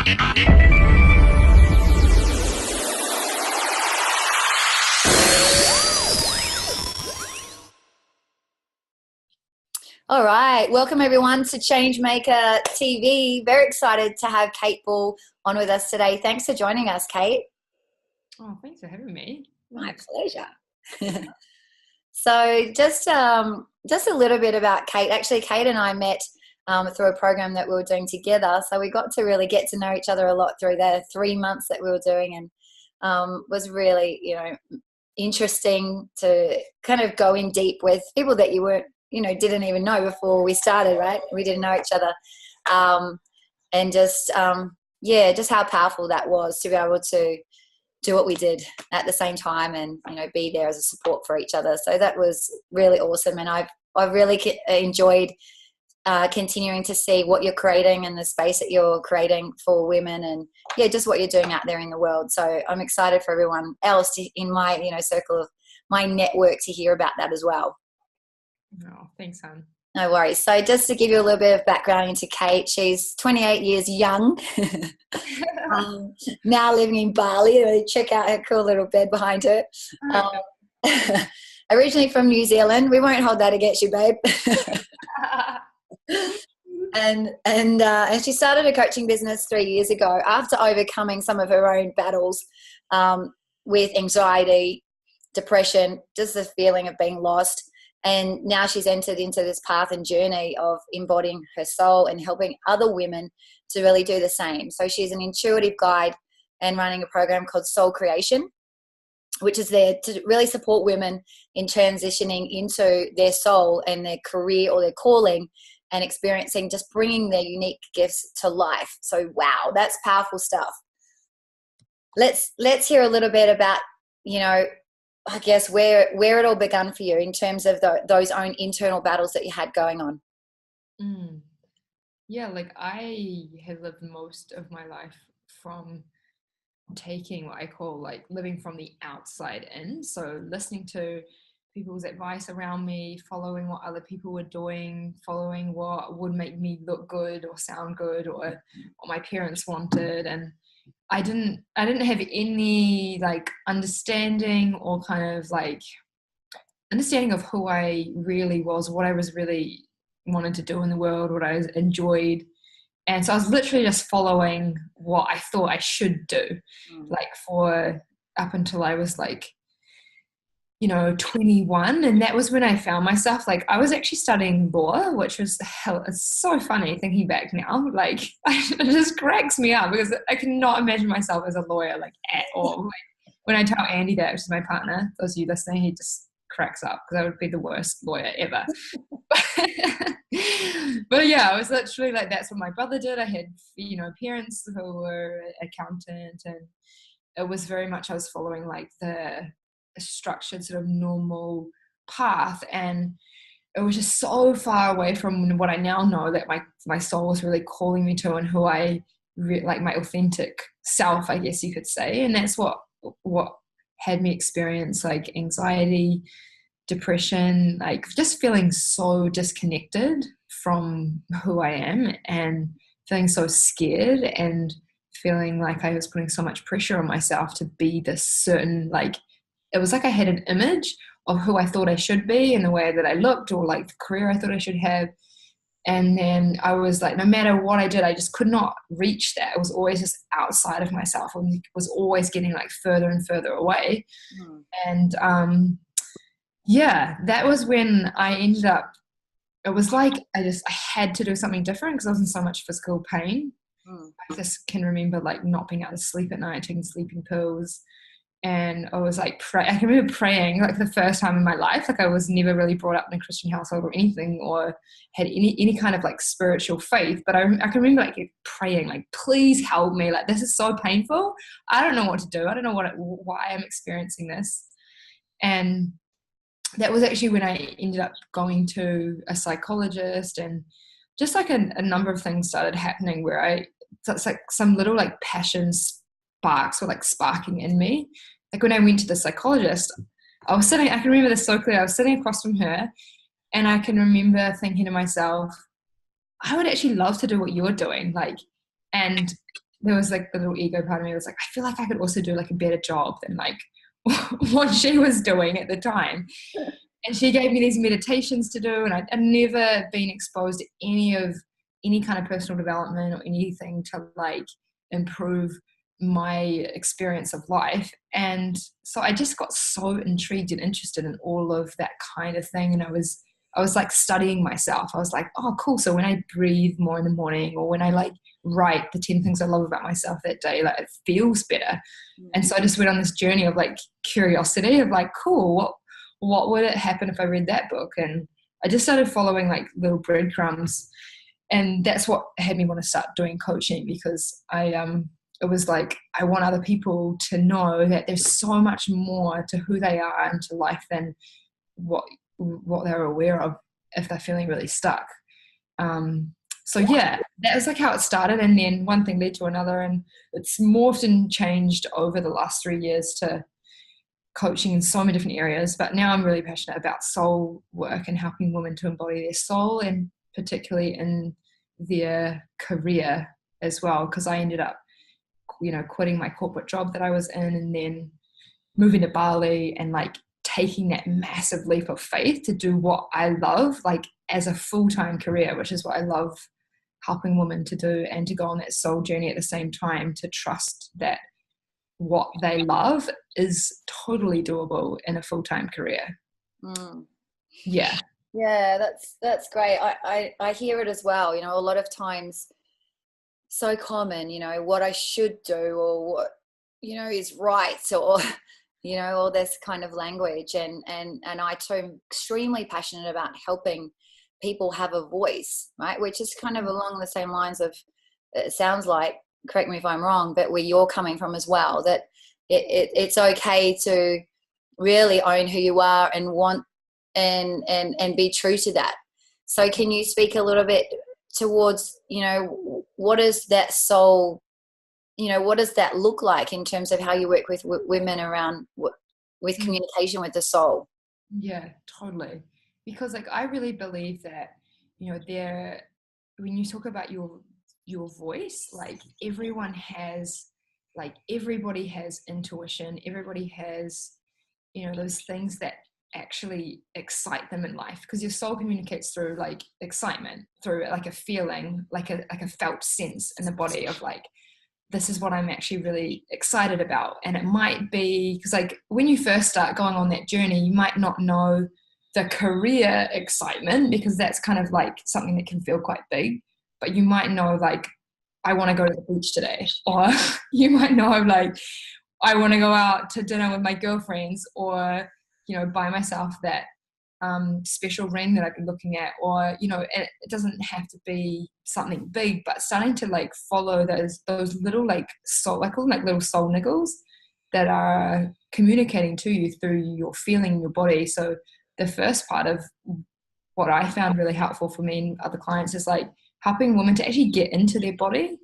All right, welcome everyone to Changemaker TV. Very excited to have Kate Ball on with us today. Thanks for joining us, Kate. Oh, thanks for having me. My pleasure. So just a little bit about Kate. Actually, Kate and I met through a program that we were doing together. So we got to really get to know each other a lot through the 3 months that we were doing, and was really, interesting to kind of go in deep with people that you weren't, didn't even know before we started, right? We didn't know each other. And just how powerful that was to be able to do what we did at the same time and, be there as a support for each other. So that was really awesome. And I've really enjoyed continuing to see what you're creating and the space that you're creating for women and, just what you're doing out there in the world. So I'm excited for everyone else in my, circle of my network to hear about that as well. Oh, thanks, hon. No worries. So just to give you a little bit of background into Kate, she's 28 years young, now living in Bali. Check out her cool little bed behind her. Originally from New Zealand. We won't hold that against you, babe. And she started a coaching business 3 years ago after overcoming some of her own battles with anxiety, depression, just the feeling of being lost. And now she's entered into this path and journey of embodying her soul and helping other women to really do the same. So she's an intuitive guide and running a program called Soul Creation, which is there to really support women in transitioning into their soul and their career or their calling and experiencing just bringing their unique gifts to life. So, wow, that's powerful stuff. Let's hear a little bit about, I guess where it all began for you in terms of those own internal battles that you had going on. Yeah, like I have lived most of my life from taking what I call like living from the outside in. So listening to people's advice around me, following what other people were doing, following what would make me look good or sound good or what my parents wanted. And I didn't have any like understanding or kind of like understanding of who I really was, what I was really wanted to do in the world, what I enjoyed. And so I was literally just following what I thought I should do, like for up until I was like, 21. And that was when I found myself, like I was actually studying law, which was it's so funny thinking back now. Like it just cracks me up because I cannot imagine myself as a lawyer, like at all. Like, when I tell Andy that, which is my partner, those of you listening, he just cracks up because I would be the worst lawyer ever. But yeah, I was literally like, that's what my brother did. I had, parents who were accountant, and it was very much I was following like the structured sort of normal path, and it was just so far away from what I now know that my soul was really calling me to, and who I like my authentic self, I guess you could say. And that's what had me experience like anxiety, depression, like just feeling so disconnected from who I am and feeling so scared and feeling like I was putting so much pressure on myself to be this certain, like it was like I had an image of who I thought I should be and the way that I looked, or like the career I thought I should have. And then I was like, no matter what I did, I just could not reach that. It was always just outside of myself, and was always getting like further and further away. And that was when I ended up, it was like I had to do something different because I was in so much physical pain. I just can remember like not being able to sleep at night, taking sleeping pills. And I was like, I can remember praying like the first time in my life. Like I was never really brought up in a Christian household or anything, or had any kind of like spiritual faith. But I can remember like praying, like, please help me. Like, this is so painful. I don't know what to do. I don't know why I'm experiencing this. And that was actually when I ended up going to a psychologist, and just like a number of things started happening where it's like some little like passion sparks were like sparking in me. Like when I went to the psychologist, I can remember this so clearly. I was sitting across from her, and I can remember thinking to myself, I would actually love to do what you're doing. Like, and there was like the little ego part of me was like, I feel like I could also do like a better job than like what she was doing at the time. And she gave me these meditations to do, and I'd never been exposed to any kind of personal development or anything to like improve my experience of life. And so I just got so intrigued and interested in all of that kind of thing. And I was like studying myself. I was like, oh, cool. So when I breathe more in the morning, or when I like write the 10 things I love about myself that day, like it feels better. And so I just went on this journey of like curiosity of like, cool, what would it happen if I read that book? And I just started following like little breadcrumbs. And that's what had me want to start doing coaching, because it was like, I want other people to know that there's so much more to who they are and to life than what they're aware of if they're feeling really stuck. So yeah, that was like how it started. And then one thing led to another, and it's morphed and changed over the last 3 years to coaching in so many different areas. But now I'm really passionate about soul work and helping women to embody their soul, and particularly in their career as well, because I ended up, quitting my corporate job that I was in, and then moving to Bali and like taking that massive leap of faith to do what I love, like as a full-time career, which is what I love helping women to do, and to go on that soul journey at the same time, to trust that what they love is totally doable in a full-time career. Yeah that's great. I hear it as well. A lot of times, so common, what I should do, or what is right, or all this kind of language, and I too am extremely passionate about helping people have a voice, right, which is kind of along the same lines of, it sounds like, correct me if I'm wrong, but where you're coming from as well, that it's okay to really own who you are and want and be true to that. So can you speak a little bit towards, what is that soul, what does that look like in terms of how you work with women around with communication with the soul? Yeah, totally. Because like, I really believe that, when you talk about your voice, like everybody has intuition, everybody has, those things that actually excite them in life, because your soul communicates through like excitement, through like a feeling, like a felt sense in the body of like, this is what I'm actually really excited about. And it might be because like when you first start going on that journey, you might not know the career excitement, because that's kind of like something that can feel quite big, but you might know like, I want to go to the beach today, or you might know like, I want to go out to dinner with my girlfriends, or buy myself that special ring that I've been looking at, or it doesn't have to be something big, but starting to like follow those little like soul, I call them like little soul niggles, that are communicating to you through your feeling in your body. So the first part of what I found really helpful for me and other clients is like helping women to actually get into their body,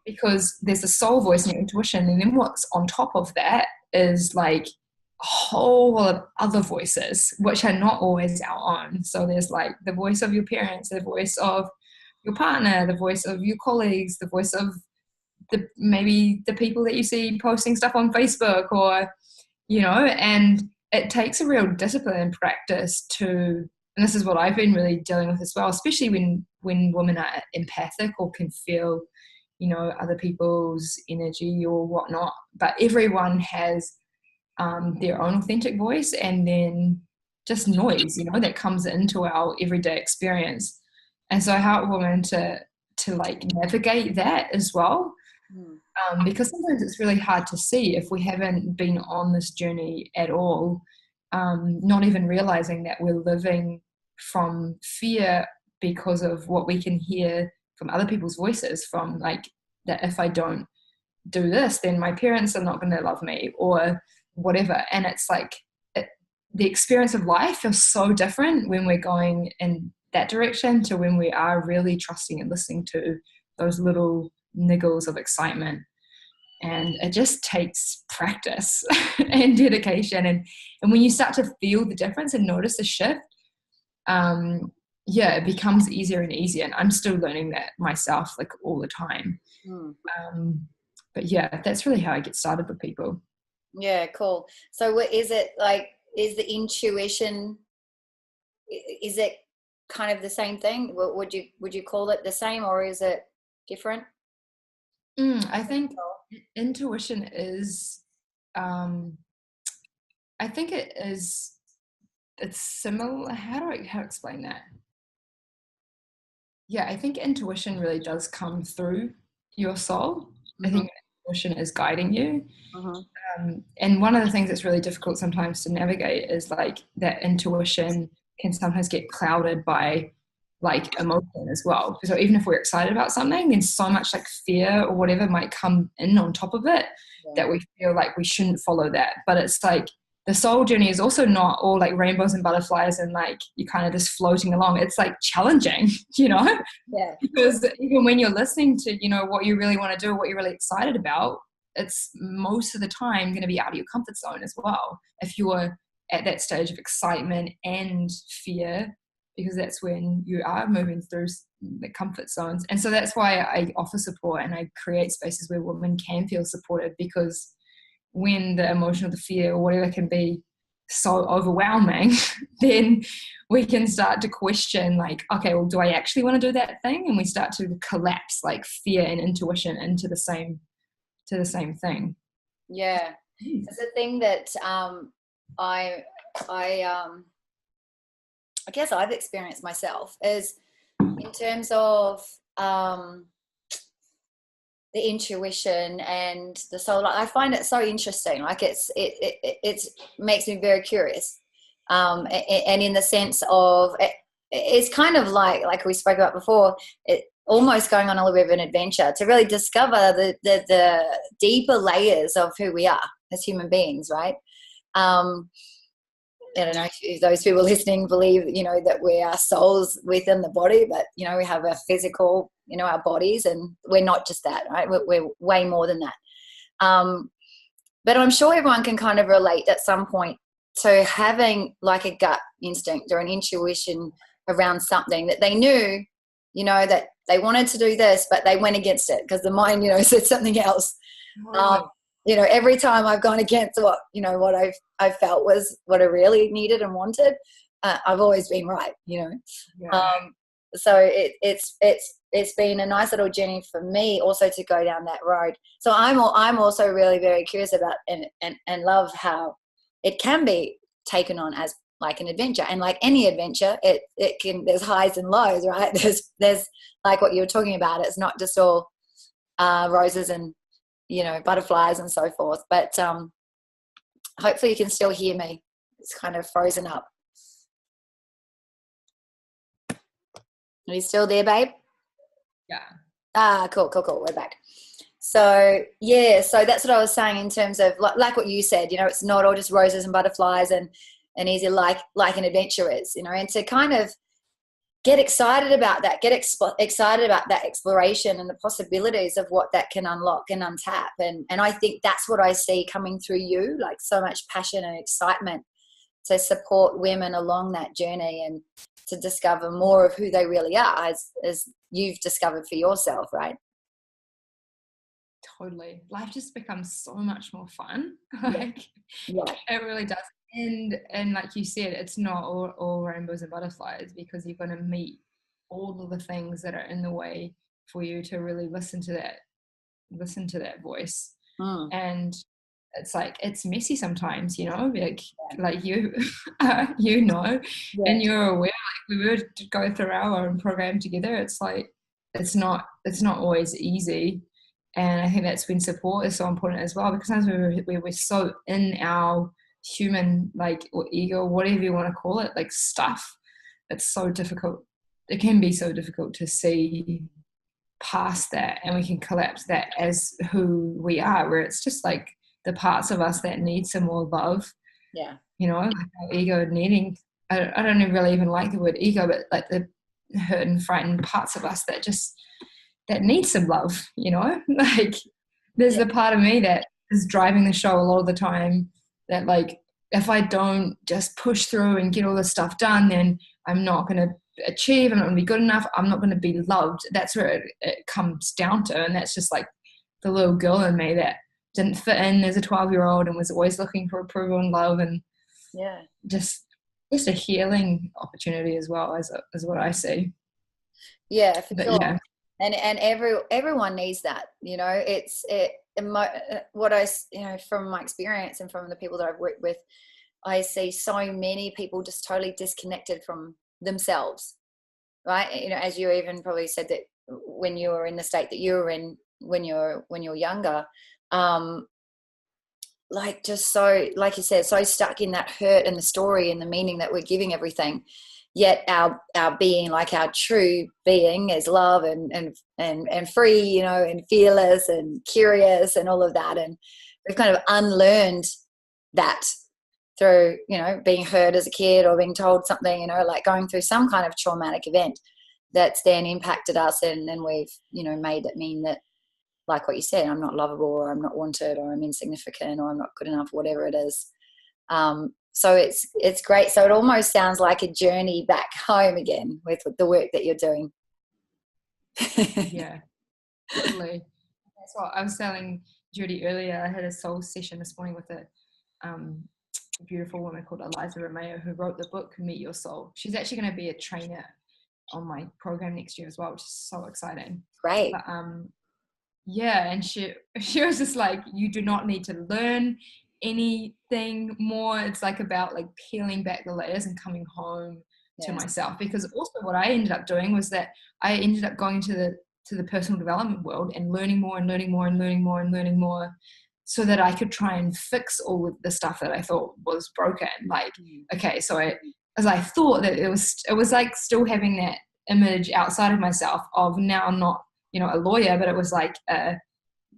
because there's a soul voice and your intuition, and then what's on top of that is like a whole lot of other voices, which are not always our own. So there's like the voice of your parents, the voice of your partner, the voice of your colleagues, the voice of maybe the people that you see posting stuff on Facebook, or and it takes a real discipline and practice to, and this is what I've been really dealing with as well, especially when women are empathic or can feel other people's energy or whatnot, but everyone has their own authentic voice, and then just noise that comes into our everyday experience. And so I help women to like navigate that as well, because sometimes it's really hard to see if we haven't been on this journey at all, not even realizing that we're living from fear because of what we can hear from other people's voices, from like that if I don't do this, then my parents are not going to love me, or whatever. And it's like the experience of life feels so different when we're going in that direction to when we are really trusting and listening to those little niggles of excitement. And it just takes practice and dedication. And when you start to feel the difference and notice the shift, yeah, it becomes easier and easier. And I'm still learning that myself, like all the time. But yeah, that's really how I get started with people. Yeah, cool. So what is it like, is the intuition, is it kind of the same thing? Would you call it the same, or is it different? I think intuition is, I think it's similar. How to explain that? Yeah, I think intuition really does come through your soul. I think intuition is guiding you. And one of the things that's really difficult sometimes to navigate is like that intuition can sometimes get clouded by like emotion as well. So even if we're excited about something, then so much like fear or whatever might come in on top of it that we feel like we shouldn't follow that. But it's like the soul journey is also not all like rainbows and butterflies and like you're kind of just floating along. It's like challenging, you know? Yeah. Because even when you're listening to, you know, what you really want to do, what you're really excited about, it's most of the time going to be out of your comfort zone as well. If you're at that stage of excitement and fear, because that's when you are moving through the comfort zones. And so that's why I offer support and I create spaces where women can feel supported, because when the emotion or the fear or whatever can be so overwhelming, then we can start to question like, okay, well, do I actually want to do that thing? And we start to collapse like fear and intuition into the same thing. Yeah. It's a thing that I I guess I've experienced myself is in terms of the intuition and the soul. I find it so interesting. Like it makes me very curious. And in the sense of it's kind of like we spoke about before, it almost going on a little bit of an adventure to really discover the deeper layers of who we are as human beings, right? I don't know if those people listening believe, you know, that we are souls within the body, but, you know, we have a physical, you know, our bodies, and we're not just that, right? We're way more than that. But I'm sure everyone can kind of relate at some point to having like a gut instinct or an intuition around something that they knew, you know, that they wanted to do this, but they went against it because the mind, you know, said something else. You know, every time I've gone against what, you know, what I felt was what I really needed and wanted, I've always been right, you know. Yeah. So it's been a nice little journey for me also to go down that road. So I'm also really very curious about and love how it can be taken on as like an adventure, and like any adventure, it can, there's highs and lows, right? There's like what you were talking about. It's not just all roses and, you know, butterflies and so forth. But hopefully you can still hear me. It's kind of frozen up. Are you still there, babe? Yeah. Cool. We're back. So yeah, so that's what I was saying in terms of like what you said, you know, it's not all just roses and butterflies and easy like an adventure is, you know, and to kind of get excited about that, excited about that exploration and the possibilities of what that can unlock and untap. And I think that's what I see coming through you, like so much passion and excitement to support women along that journey and to discover more of who they really are, as you've discovered for yourself, right? Totally. Life just becomes so much more fun. Yeah. It really does. And like you said, it's not all rainbows and butterflies, because you're going to meet all of the things that are in the way for you to really listen to that voice. And it's like, it's messy sometimes, you know, like you you know, and you're aware, like we were to go through our own program together. It's like it's not always easy. And I think that's when support is so important as well, because sometimes we're so in our human, like, or ego, whatever you want to call it, like stuff. It's so difficult. It can be so difficult to see past that, and we can collapse that as who we are, where it's just like the parts of us that need some more love. Yeah. You know, like our ego needing, I don't really even like the word ego, but like the hurt and frightened parts of us that need some love, you know. Like there's the part of me that is driving the show a lot of the time, that like if I don't just push through and get all this stuff done, then I'm not going to achieve, I'm not going to be good enough, I'm not going to be loved. That's where it comes down to. And that's just like the little girl in me that didn't fit in as a 12-year-old and was always looking for approval and love, and just a healing opportunity as well, as what I see. Yeah, for But sure. yeah. And everyone needs that, what I, from my experience and from the people that I've worked with, I see so many people just totally disconnected from themselves, right? As you even probably said that when you were in the state that you were in when you're younger, like just so, like you said, so stuck in that hurt and the story and the meaning that we're giving everything. Yet our being, like our true being, is love and free, and fearless and curious and all of that. And we've kind of unlearned that through, being hurt as a kid or being told something, like going through some kind of traumatic event that's then impacted us, and then we've, made it mean that, like what you said, I'm not lovable, or I'm not wanted, or I'm insignificant, or I'm not good enough, whatever it is. So it's great. So it almost sounds like a journey back home again with the work that you're doing. Yeah, totally. That's what I was telling Judy earlier. I had a soul session this morning with a beautiful woman called Eliza Romeo, who wrote the book Meet Your Soul. She's actually going to be a trainer on my program next year as well, which is so exciting. Great. But, yeah, and she was just like, you do not need to learn anything more. It's like about like peeling back the layers and coming home to myself. Because also what I ended up doing was that I ended up going to the personal development world and learning more and learning more and learning more and learning more, so that I could try and fix all of the stuff that I thought was broken. Like, okay, so I thought that it was like still having that image outside of myself of, now I'm not, a lawyer, but it was like a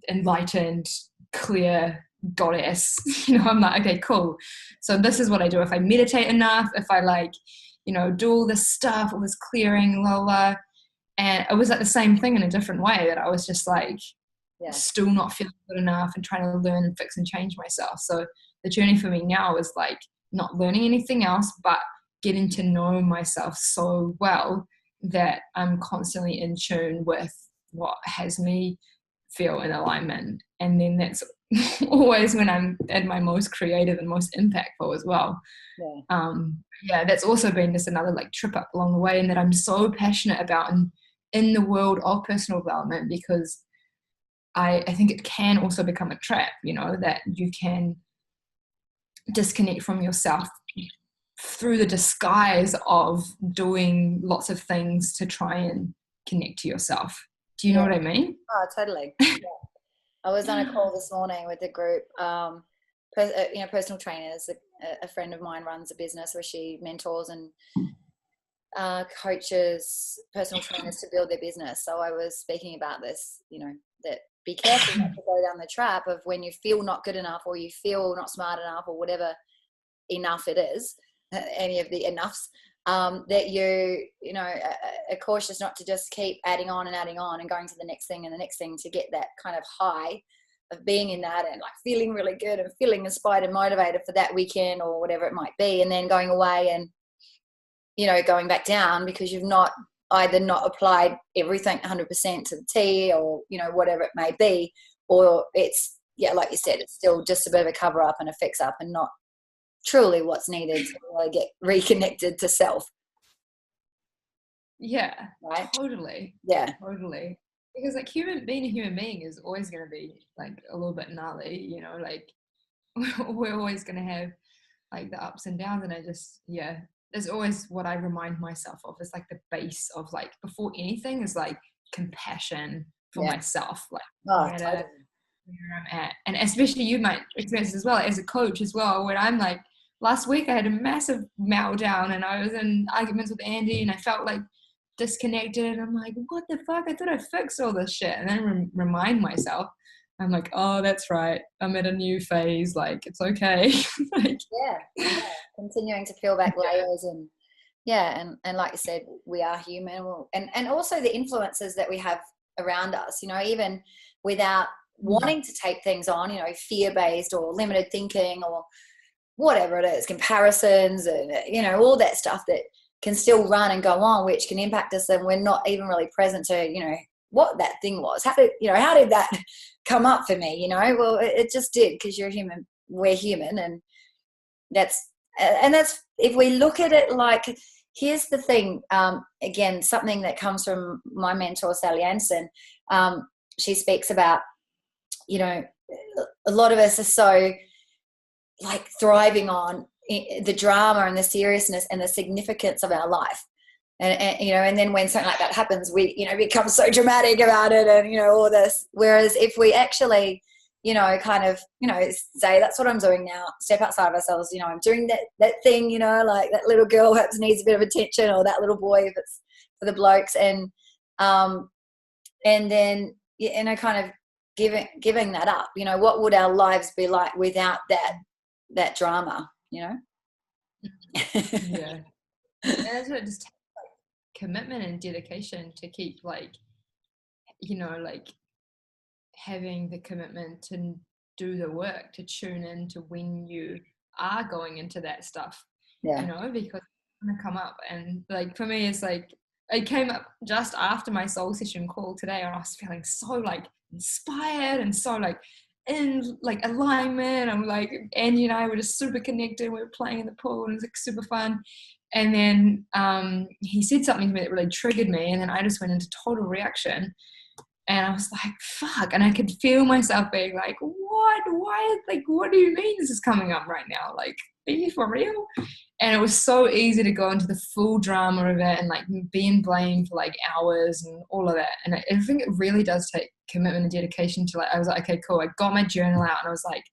enlightened, clear goddess. I'm like, okay, cool. So this is what I do. If I meditate enough, if I like, do all this stuff, all this clearing, la la. And it was like the same thing in a different way, that I was just like, still not feeling good enough and trying to learn and fix and change myself. So the journey for me now is like not learning anything else, but getting to know myself so well that I'm constantly in tune with what has me feel in alignment. And then that's always when I'm at my most creative and most impactful as well. That's also been just another like trip up along the way, and that I'm so passionate about in the world of personal development, because I think it can also become a trap, that you can disconnect from yourself through the disguise of doing lots of things to try and connect to yourself. Do you know what I mean? Oh, totally. I was on a call this morning with a group, personal trainers. A friend of mine runs a business where she mentors and coaches personal trainers to build their business. So I was speaking about this, that be careful not to go down the trap of, when you feel not good enough, or you feel not smart enough, or whatever enough it is, any of the enoughs, that you are cautious not to just keep adding on and going to the next thing and the next thing, to get that kind of high of being in that and like feeling really good and feeling inspired and motivated for that weekend or whatever it might be, and then going away and going back down because you've not applied everything 100% to the T, or whatever it may be, or it's like you said, it's still just a bit of a cover up and a fix up, and not truly what's needed to really get reconnected to self. Right? Totally. Totally. Because like being a human being is always going to be like a little bit gnarly, like we're always going to have like the ups and downs, and I just there's always what I remind myself of is like the base of like, before anything, is like compassion for myself, like totally. where I'm at. And especially you might experience as well as a coach as well, when I'm like, last week I had a massive meltdown and I was in arguments with Andy and I felt like disconnected, and I'm like, what the fuck, I thought I fixed all this shit. And then remind myself, I'm like, oh, that's right, I'm at a new phase, like it's okay. Like, continuing to peel back layers, and and like you said, we are human, and also the influences that we have around us, even without wanting to take things on, fear-based or limited thinking or whatever it is, comparisons and all that stuff that can still run and go on, which can impact us, and we're not even really present to, you know, what that thing was. How did that come up for me? You know, well, it just did, because you're human, we're human, and that's if we look at it like, here's the thing. Again, something that comes from my mentor Sally Anson. She speaks about, you know, a lot of us are so like thriving on the drama and the seriousness and the significance of our life. And you know, and then when something like that happens, we, you know, become so dramatic about it, and, you know, all this. Whereas if we actually, you know, kind of, you know, say, that's what I'm doing now, step outside of ourselves, you know, I'm doing that thing, you know, like that little girl perhaps needs a bit of attention, or that little boy if it's for the blokes, and then, you know, kind of giving that up. You know, what would our lives be like without that drama, you know? Yeah. And that's what it just takes, like, commitment and dedication to keep, like, you know, like, having the commitment to do the work, to tune in to when you are going into that stuff. Yeah. You know, because it's gonna come up. And like, for me, it's like, it came up just after my soul session call today, and I was feeling so like inspired and so like in like alignment. I'm like, Andy and I were just super connected. We were playing in the pool, and it was like super fun. And then he said something to me that really triggered me, and then I just went into total reaction. And I was like, fuck. And I could feel myself being like, what? Why? Like, what do you mean this is coming up right now? Like, are you for real? And it was so easy to go into the full drama of it and like being blamed for like hours and all of that. And I think it really does take commitment and dedication to, like, I was like, okay, cool. I got my journal out, and I was like,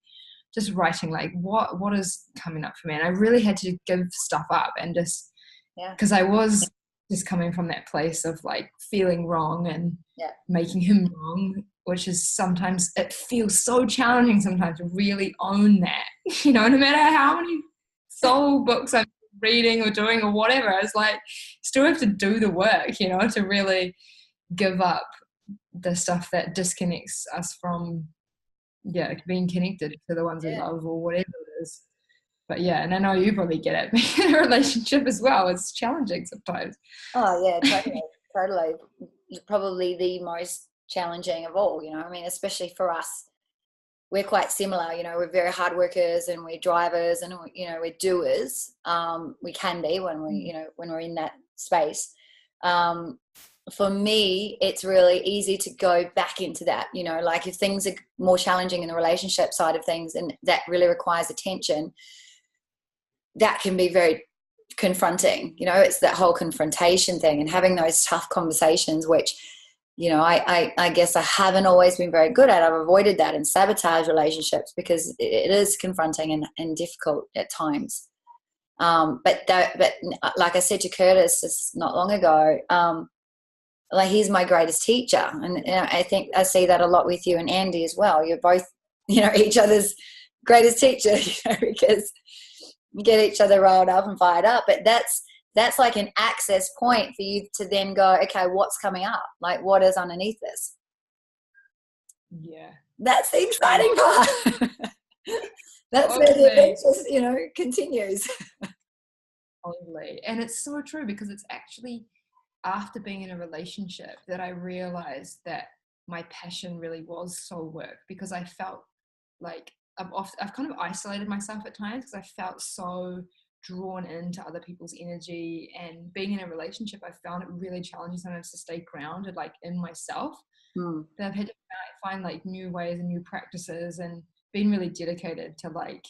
just writing like, what is coming up for me? And I really had to give stuff up, and just, because I was just coming from that place of like feeling wrong and making him wrong, which is sometimes, it feels so challenging sometimes to really own that, you know, no matter how many soul books I'm reading or doing or whatever, it's like, still have to do the work, you know, to really give up the stuff that disconnects us from being connected to the ones we love or whatever it is. But yeah, and I know you probably get it, being in a relationship as well, it's challenging sometimes. Oh yeah, totally. Probably the most challenging of all, you know. I mean, especially for us, we're quite similar, you know. We're very hard workers, and we're drivers, and, you know, we're doers. We can be when we, you know, when we're in that space. For me, it's really easy to go back into that, you know, like if things are more challenging in the relationship side of things, and that really requires attention, that can be very confronting, you know. It's that whole confrontation thing, and having those tough conversations, which, you know, I guess I haven't always been very good at. I've avoided that and sabotage relationships because it is confronting and difficult at times. But like I said to Curtis just not long ago, like, he's my greatest teacher, and I think I see that a lot with you and Andy as well. You're both, you know, each other's greatest teacher, you know, because you get each other riled up and fired up. But that's like an access point for you to then go, okay, what's coming up? Like, what is underneath this? Yeah. That's the exciting part. That's where the adventure, you know, continues. Totally. And it's so true, because it's actually after being in a relationship that I realized that my passion really was soul work, because I felt like I've kind of isolated myself at times, because I felt so drawn into other people's energy, and being in a relationship, I found it really challenging sometimes to stay grounded, like, in myself. That I've had to find like new ways and new practices, and been really dedicated to like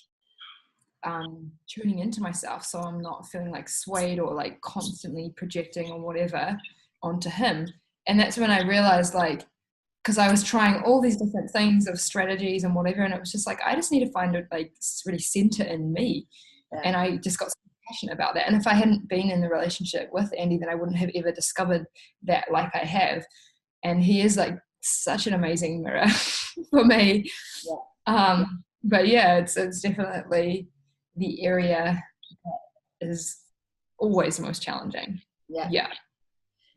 tuning into myself, so I'm not feeling like swayed or like constantly projecting or whatever onto him. And that's when I realized, like, because I was trying all these different things of strategies and whatever, and it was just like, I just need to find it like really center in me. And I just got so passionate about that. And if I hadn't been in the relationship with Andy, then I wouldn't have ever discovered that like I have. And he is like such an amazing mirror for me. But yeah, it's definitely the area that is always the most challenging. Yeah,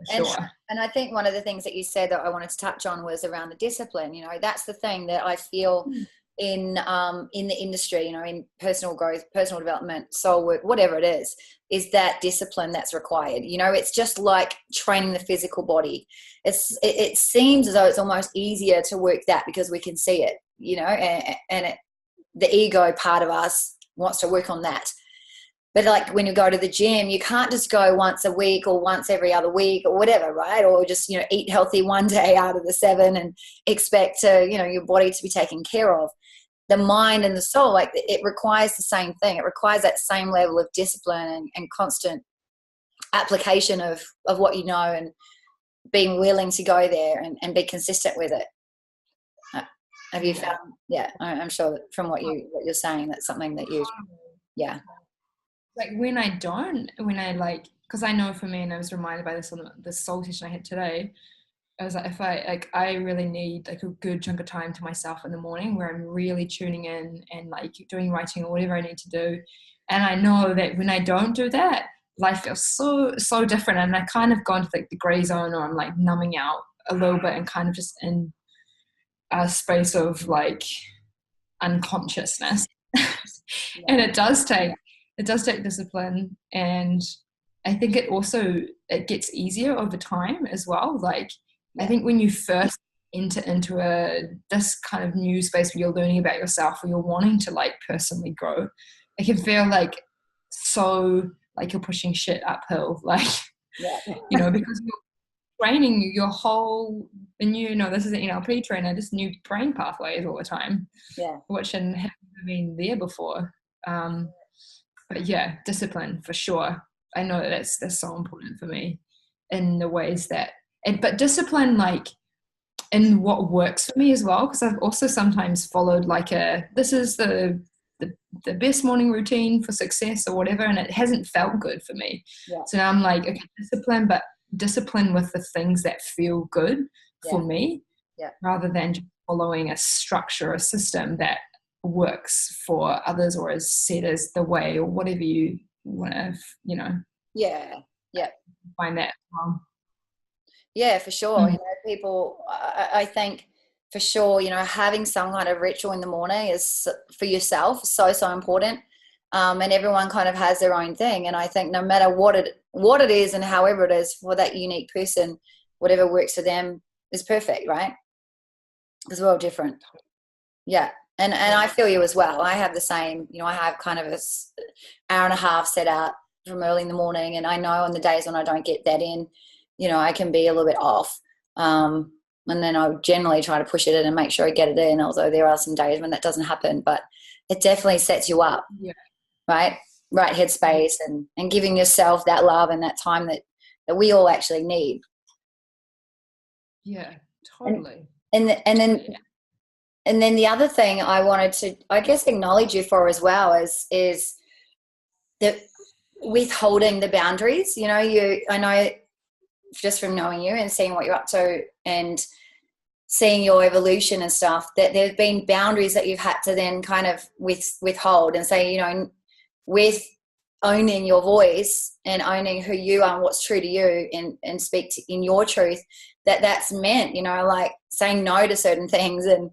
for sure. And I think one of the things that you said that I wanted to touch on was around the discipline. You know, that's the thing that I feel in the industry, in personal growth, personal development, soul work, whatever it is that discipline that's required. It's just like training the physical body. It seems as though it's almost easier to work that because we can see it, the ego part of us wants to work on that. But like when you go to the gym, you can't just go once a week or once every other week or whatever, right? Or just, eat healthy one day out of the 7 and expect to, your body to be taken care of. The mind and the soul, like it requires the same thing. It requires that same level of discipline and constant application of what you know, and being willing to go there and be consistent with it. Have you found? Yeah, I'm sure that from what you're saying, that's something that yeah. Like because I know for me, and I was reminded by this on the soul session I had today, I was like, I really need like a good chunk of time to myself in the morning where I'm really tuning in and like doing writing or whatever I need to do. And I know that when I don't do that, life feels so different. And I kind of gone to like the gray zone, or I'm like numbing out a little bit and kind of just in a space of like unconsciousness. And it does take discipline, and I think it gets easier over time as well. Like I think when you first enter into this kind of new space where you're learning about yourself, or you're wanting to like personally grow, it can feel like so like you're pushing shit uphill, like because you're training your whole, and this is an NLP trainer, just new brain pathways all the time, which hadn't been there before. But yeah, discipline for sure. I know that's so important for me in the ways that, but discipline like in what works for me as well, because I've also sometimes followed like this is the best morning routine for success or whatever, and it hasn't felt good for me. So now I'm like, okay, discipline with the things that feel good for me, rather than just following a structure, a system that works for others or is set as the way, or whatever you want to find that for sure. People, I think for sure, having some kind of ritual in the morning is for yourself so important. And everyone kind of has their own thing, and I think no matter what it is and however it is for that unique person, whatever works for them is perfect, right? Because we're all different. And I feel you as well. I have the same, I have kind of an hour and a half set out from early in the morning, and I know on the days when I don't get that in, I can be a little bit off. And then I generally try to push it in and make sure I get it in, although there are some days when that doesn't happen, but it definitely sets you up, right headspace, and giving yourself that love and that time that we all actually need. Yeah, totally. And then the other thing I wanted to, I guess, acknowledge you for as well is that withholding the boundaries. I know just from knowing you and seeing what you're up to and seeing your evolution and stuff, that there have been boundaries that you've had to then kind of withhold and say, with owning your voice and owning who you are and what's true to you, and speak in your truth, that's meant, like saying no to certain things, and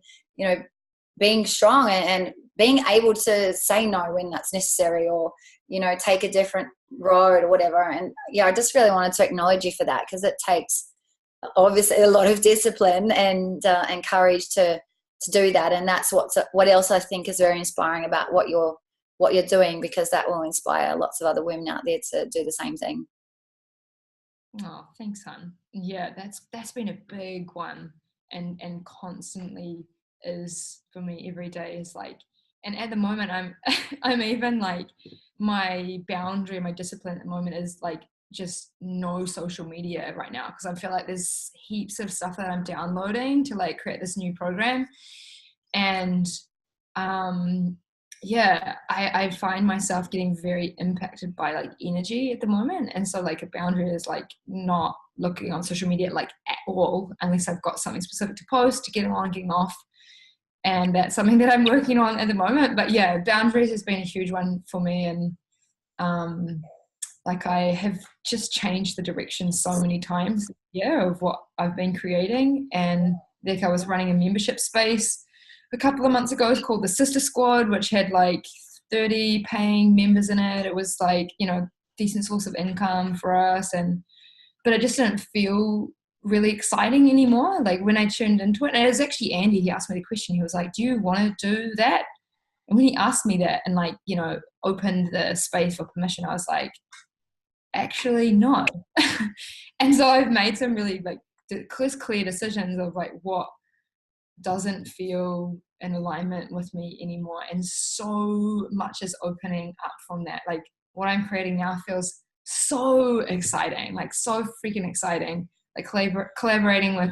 being strong and being able to say no when that's necessary, or take a different road or whatever. And I just really wanted to acknowledge you for that, because it takes obviously a lot of discipline and courage to do that. And that's what else I think is very inspiring about what you're doing, because that will inspire lots of other women out there to do the same thing. Oh, thanks, hon. Yeah, that's been a big one, and constantly is for me every day, is like, and at the moment I'm even like, my boundary, my discipline at the moment is like just no social media right now, because I feel like there's heaps of stuff that I'm downloading to like create this new program. And I find myself getting very impacted by like energy at the moment, and so like a boundary is like not looking on social media like at all, unless I've got something specific to post, to get on, getting off. And that's something that I'm working on at the moment. But yeah, boundaries has been a huge one for me. And like I have just changed the direction so many times, of what I've been creating. And like I was running a membership space a couple of months ago. It was called the Sister Squad, which had like 30 paying members in it. It was like, you know, decent source of income for us, but it just didn't feel really exciting anymore. Like when I tuned into it, and it was actually Andy, he asked me the question. He was like, do you want to do that? And when he asked me that and like, you know, opened the space for permission, I was like, actually no. And so I've made some really like clear decisions of like what doesn't feel in alignment with me anymore, and so much is opening up from that. Like what I'm creating now feels so exciting, like so freaking exciting. Like collaborating with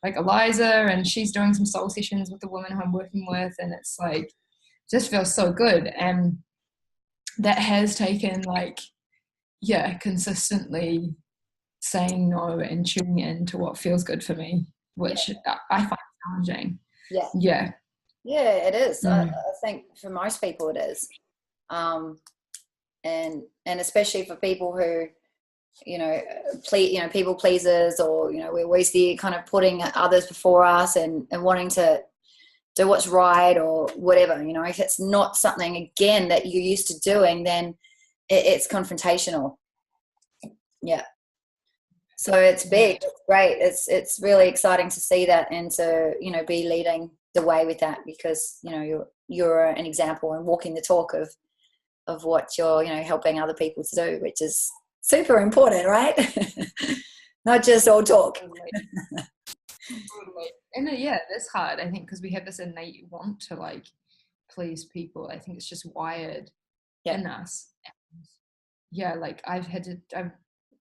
like Eliza, and she's doing some soul sessions with the woman who I'm working with, and it's like just feels so good. And that has taken like, yeah, consistently saying no and tuning in to what feels good for me, which I find challenging. Yeah, it is. I think for most people it is, and especially for people who, you know, people pleasers, or, you know, we're always there kind of putting others before us and wanting to do what's right or whatever. You know, if it's not something again that you're used to doing, then it's confrontational. Yeah. So it's big. It's great. It's really exciting to see that, and to, you know, be leading the way with that, because, you know, you're an example and walking the talk of what you're, you know, helping other people to do, which is super important, right? Not just all talk. And yeah, that's hard, I think, because we have this innate want to like please people. I think it's just wired in us. And yeah, like I've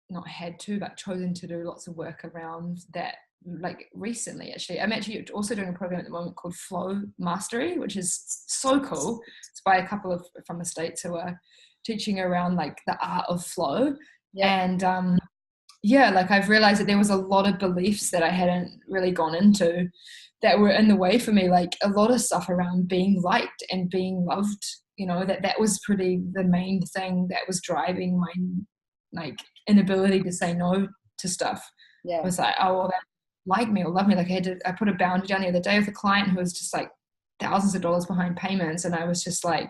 not had to, but chosen to do lots of work around that. Like recently, actually, I'm actually also doing a program at the moment called Flow Mastery, which is so cool. It's by a couple of from the States who are teaching around like the art of flow. And yeah, like I've realized that there was a lot of beliefs that I hadn't really gone into that were in the way for me, like a lot of stuff around being liked and being loved, you know, that was pretty the main thing that was driving my like inability to say no to stuff. It was like, oh, well, that like me or love me. Like I put a boundary down the other day with a client who was just like thousands of dollars behind payments, and I was just like,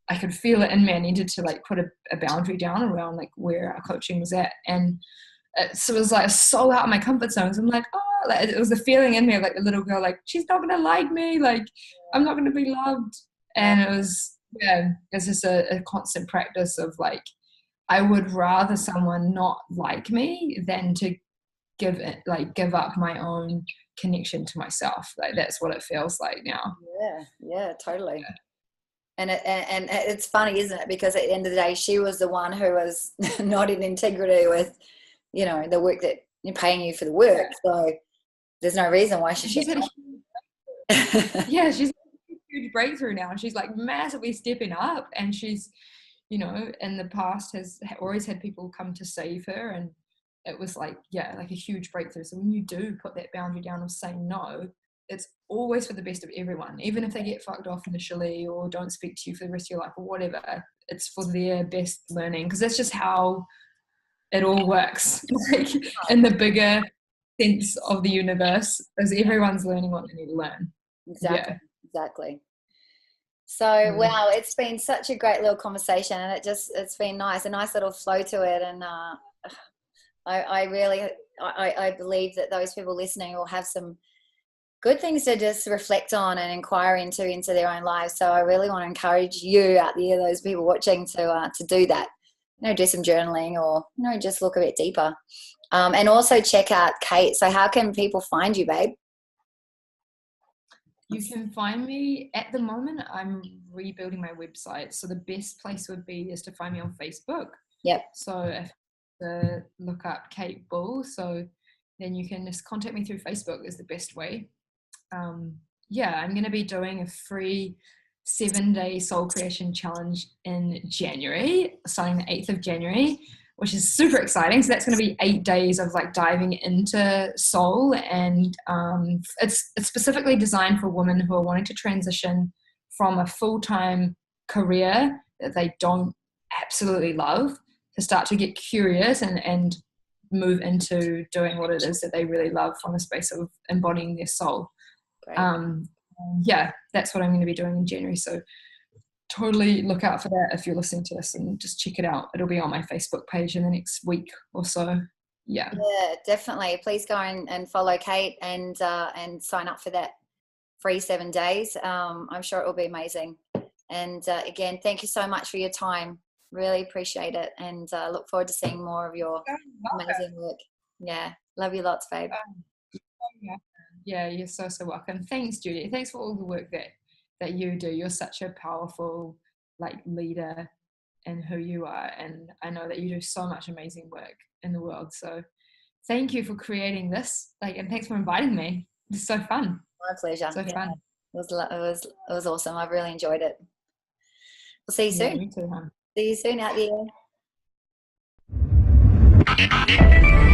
I could feel it in me. I needed to like put a boundary down around like where our coaching was at. And so it was like so out of my comfort zone. So I'm like, oh, like, it was the feeling in me of like the little girl, like, she's not going to like me. Like, I'm not going to be loved. And it was, it's just a constant practice of like, I would rather someone not like me than to give up my own connection to myself. Like that's what it feels like now. Yeah, totally. And it's funny, isn't it? Because at the end of the day, she was the one who was not in integrity with, you know, the work that you're paying you for the work. So there's no reason why she's had she's had a huge breakthrough now, and she's like massively stepping up, and she's, you know, in the past has always had people come to save her, and it was like, like a huge breakthrough. So when you do put that boundary down of saying no, it's always for the best of everyone, even if they get fucked off initially or don't speak to you for the rest of your life or whatever. It's for their best learning, because that's just how it all works. Like in the bigger sense of the universe, is everyone's learning what they need to learn. Exactly. So wow, it's been such a great little conversation, and it's been nice, a nice little flow to it. And I really believe that those people listening will have some good things to just reflect on and inquire into their own lives. So I really want to encourage you out there, those people watching, to do that. You know, do some journaling, or, you know, just look a bit deeper. And also check out Kate. So how can people find you, babe? You can find me at the moment. I'm rebuilding my website, so the best place would be is to find me on Facebook. So if you look up Kate Bull, so then you can just contact me through Facebook is the best way. I'm going to be doing a free 7-day soul creation challenge in January, starting the 8th of January, which is super exciting. So that's going to be 8 days of like diving into soul, and it's specifically designed for women who are wanting to transition from a full-time career that they don't absolutely love to start to get curious and move into doing what it is that they really love from a space of embodying their soul. yeah, that's what I'm going to be doing in January. So totally look out for that if you're listening to this, and just check it out. It'll be on my Facebook page in the next week or so. Yeah. Yeah, definitely. Please go and follow Kate and sign up for that free 7 days. I'm sure it will be amazing. And again, thank you so much for your time. Really appreciate it, and look forward to seeing more of your amazing work. Yeah, love you lots, babe. Yeah, you're so welcome. Thanks, Judy. Thanks for all the work that you do. You're such a powerful like leader in who you are, and I know that you do so much amazing work in the world. So thank you for creating this, and thanks for inviting me. It's so fun. My pleasure. So fun. It was awesome. I've really enjoyed it. We'll see you soon. Me too, hon. See you soon out there.